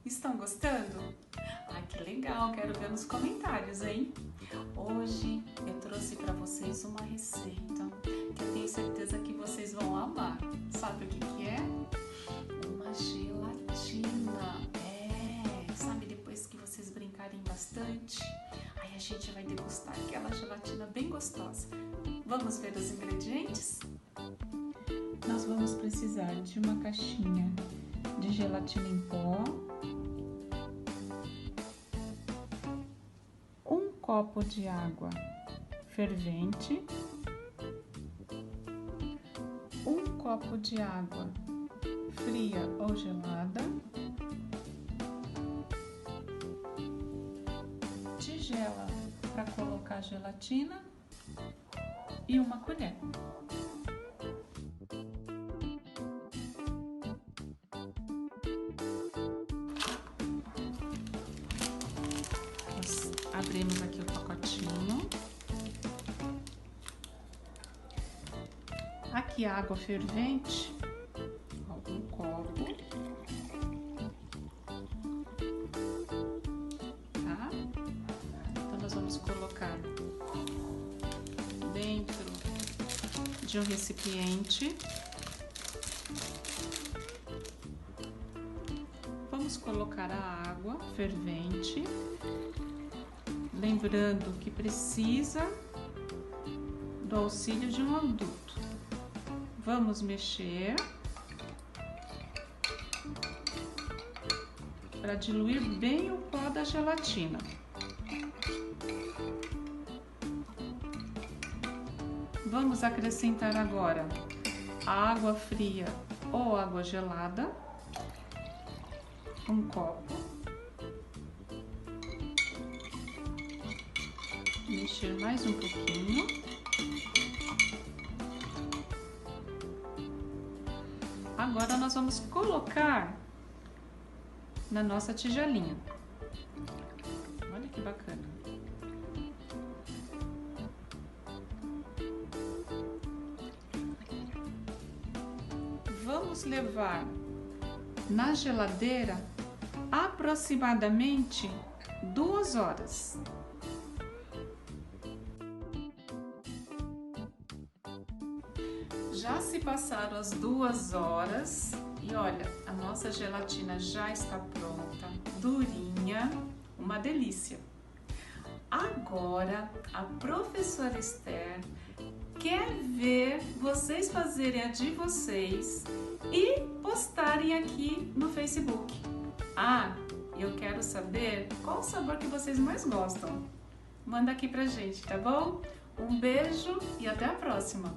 Estão gostando? Ai, que legal, quero ver nos comentários, hein? Hoje eu trouxe para vocês uma receita que eu tenho certeza que vocês vão amar. Sabe o que é? Uma gelatina. Sabe, depois que vocês brincarem bastante, aí a gente vai degustar aquela gelatina bem gostosa. Vamos ver os ingredientes? Nós vamos precisar de uma caixinha de gelatina em pó, um copo de água fervente, um copo de água fria ou gelada, tigela para colocar a gelatina e uma colher. Nós abrimos aqui o pacotinho. Aqui a água fervente, um copo, tá? Então nós vamos colocar dentro de um recipiente. Vamos colocar a água fervente, lembrando que precisa do auxílio de um adulto. Vamos mexer para diluir bem o pó da gelatina. Vamos acrescentar agora a água fria ou água gelada, um copo. Mexer mais um pouquinho. Agora nós vamos colocar na nossa tigelinha. Olha que bacana. Vamos levar na geladeira aproximadamente 2 horas. Já se passaram as 2 horas e olha, a nossa gelatina já está pronta, durinha, uma delícia. Agora, a professora Esther quer ver vocês fazerem a de vocês e postarem aqui no Facebook. Ah, eu quero saber qual o sabor que vocês mais gostam. Manda aqui pra gente, tá bom? Um beijo e até a próxima!